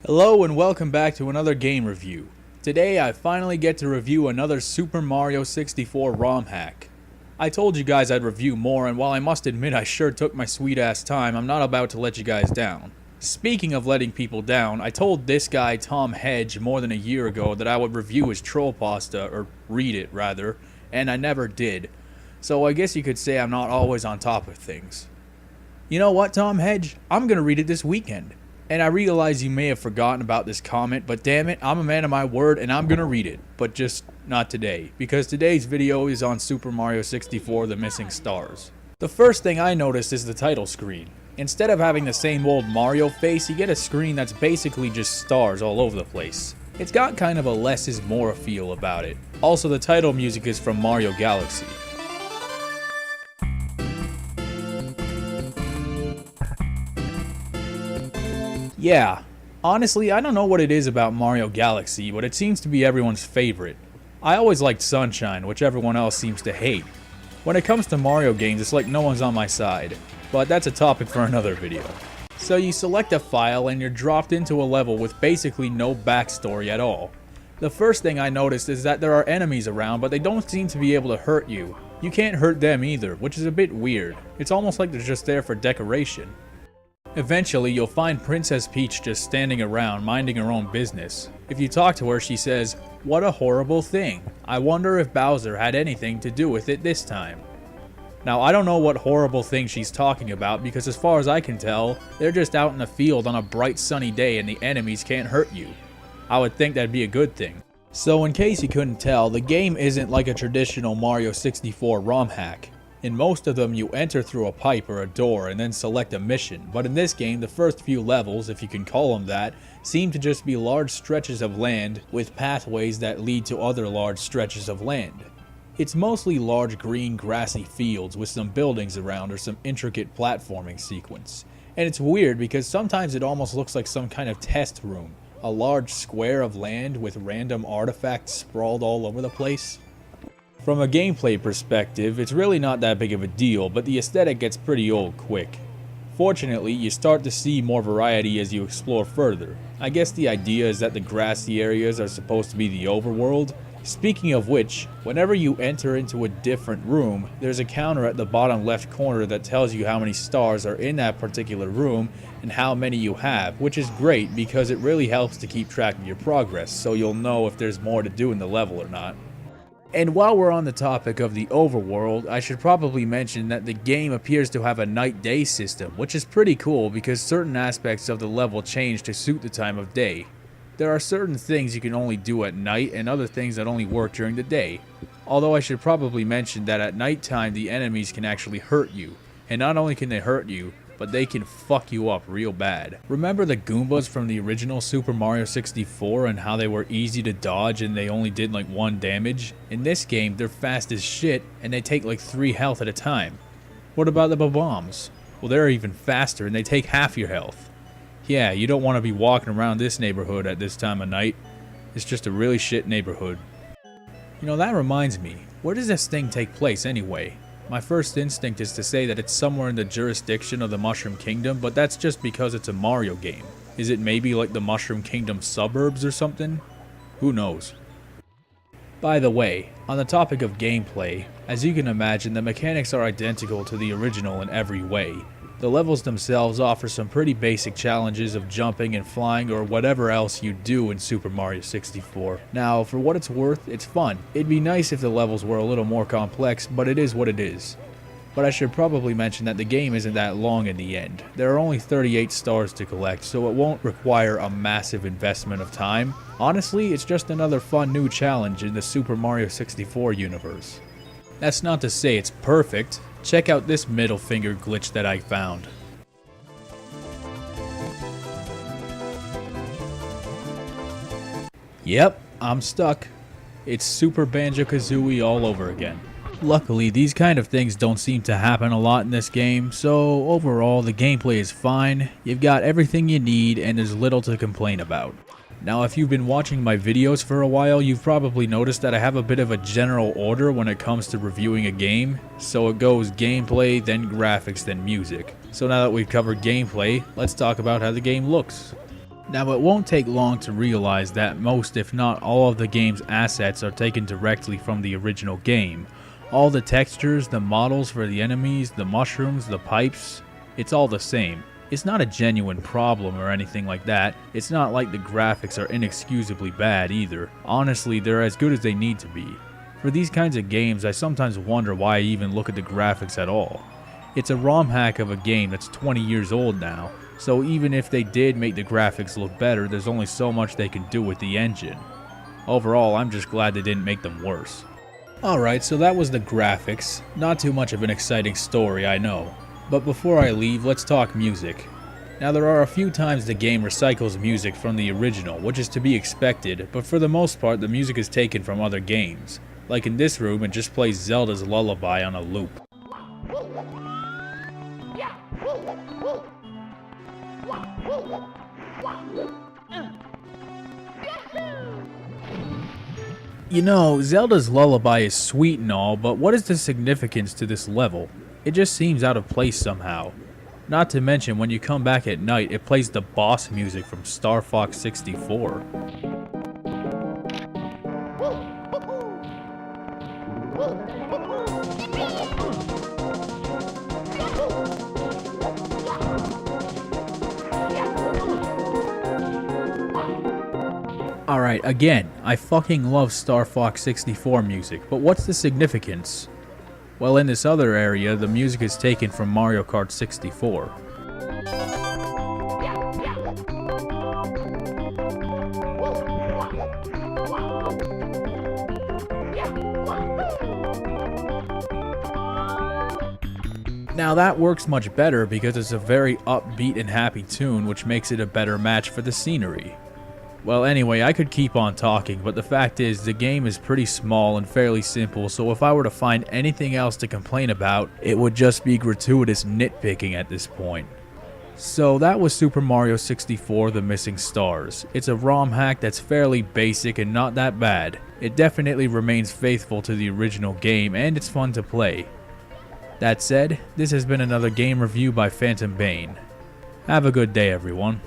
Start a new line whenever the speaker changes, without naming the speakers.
Hello and welcome back to another game review. Today I finally get to review another Super Mario 64 ROM hack. I told you guys I'd review more, and while I must admit I sure took my sweet ass time, I'm not about to let you guys down. Speaking of letting people down, I told this guy Tom Hedge more than a year ago that I would review his troll pasta, or read it rather, and I never did. So I guess you could say I'm not always on top of things. You know what, Tom Hedge? I'm gonna read it this weekend. And I realize you may have forgotten about this comment, but damn it, I'm a man of my word and I'm gonna read it. But just not today, because today's video is on Super Mario 64 The Missing Stars. The first thing I noticed is the title screen. Instead of having the same old Mario face, you get a screen that's basically just stars all over the place. It's got kind of a less is more feel about it. Also, the title music is from Mario Galaxy. Yeah, honestly, I don't know what it is about Mario Galaxy, but it seems to be everyone's favorite. I always liked Sunshine, which everyone else seems to hate. When it comes to Mario games, it's like no one's on my side, but that's a topic for another video. So you select a file and you're dropped into a level with basically no backstory at all. The first thing I noticed is that there are enemies around, but they don't seem to be able to hurt you. You can't hurt them either, which is a bit weird. It's almost like they're just there for decoration. Eventually, you'll find Princess Peach just standing around, minding her own business. If you talk to her, she says, "What a horrible thing. I wonder if Bowser had anything to do with it this time." Now, I don't know what horrible thing she's talking about, because as far as I can tell, they're just out in the field on a bright sunny day and the enemies can't hurt you. I would think that'd be a good thing. So in case you couldn't tell, the game isn't like a traditional Mario 64 ROM hack. In most of them, you enter through a pipe or a door and then select a mission, but in this game, the first few levels, if you can call them that, seem to just be large stretches of land with pathways that lead to other large stretches of land. It's mostly large green grassy fields with some buildings around or some intricate platforming sequence. And it's weird because sometimes it almost looks like some kind of test room, a large square of land with random artifacts sprawled all over the place. From a gameplay perspective, it's really not that big of a deal, but the aesthetic gets pretty old quick. Fortunately, you start to see more variety as you explore further. I guess the idea is that the grassy areas are supposed to be the overworld. Speaking of which, whenever you enter into a different room, there's a counter at the bottom left corner that tells you how many stars are in that particular room and how many you have, which is great because it really helps to keep track of your progress, so you'll know if there's more to do in the level or not. And while we're on the topic of the overworld, I should probably mention that the game appears to have a night-day system, which is pretty cool because certain aspects of the level change to suit the time of day. There are certain things you can only do at night and other things that only work during the day. Although I should probably mention that at nighttime the enemies can actually hurt you. And not only can they hurt you, but they can fuck you up real bad. Remember the Goombas from the original Super Mario 64 and how they were easy to dodge and they only did like 1 damage? In this game, they're fast as shit and they take like 3 health at a time. What about the bombs? Well, they're even faster and they take half your health. Yeah, you don't want to be walking around this neighborhood at this time of night. It's just a really shit neighborhood. You know, that reminds me, where does this thing take place anyway? My first instinct is to say that it's somewhere in the jurisdiction of the Mushroom Kingdom, but that's just because it's a Mario game. Is it maybe like the Mushroom Kingdom suburbs or something? Who knows? By the way, on the topic of gameplay, as you can imagine, the mechanics are identical to the original in every way. The levels themselves offer some pretty basic challenges of jumping and flying or whatever else you do in Super Mario 64. Now, for what it's worth, it's fun. It'd be nice if the levels were a little more complex, but it is what it is. But I should probably mention that the game isn't that long in the end. There are only 38 stars to collect, so it won't require a massive investment of time. Honestly, it's just another fun new challenge in the Super Mario 64 universe. That's not to say it's perfect. Check out this middle finger glitch that I found. Yep, I'm stuck. It's Super Banjo-Kazooie all over again. Luckily, these kind of things don't seem to happen a lot in this game, so overall the gameplay is fine, you've got everything you need, and there's little to complain about. Now, if you've been watching my videos for a while, you've probably noticed that I have a bit of a general order when it comes to reviewing a game. So it goes gameplay, then graphics, then music. So now that we've covered gameplay, let's talk about how the game looks. Now, it won't take long to realize that most, if not all, of the game's assets are taken directly from the original game. All the textures, the models for the enemies, the mushrooms, the pipes, it's all the same. It's not a genuine problem or anything like that. It's not like the graphics are inexcusably bad either. Honestly, they're as good as they need to be. For these kinds of games, I sometimes wonder why I even look at the graphics at all. It's a ROM hack of a game that's 20 years old now, so even if they did make the graphics look better, there's only so much they can do with the engine. Overall, I'm just glad they didn't make them worse. Alright, so that was the graphics. Not too much of an exciting story, I know. But before I leave, let's talk music. Now, there are a few times the game recycles music from the original, which is to be expected, but for the most part the music is taken from other games. Like in this room, it just plays Zelda's Lullaby on a loop. You know, Zelda's Lullaby is sweet and all, but what is the significance to this level? It just seems out of place somehow. Not to mention, when you come back at night, it plays the boss music from Star Fox 64. Alright, again, I fucking love Star Fox 64 music, but what's the significance? Well, in this other area, the music is taken from Mario Kart 64. Now that works much better because it's a very upbeat and happy tune, which makes it a better match for the scenery. Well, anyway, I could keep on talking, but the fact is, the game is pretty small and fairly simple, so if I were to find anything else to complain about, it would just be gratuitous nitpicking at this point. So that was Super Mario 64: The Missing Stars. It's a ROM hack that's fairly basic and not that bad. It definitely remains faithful to the original game, and it's fun to play. That said, this has been another game review by Phantom Bane. Have a good day, everyone.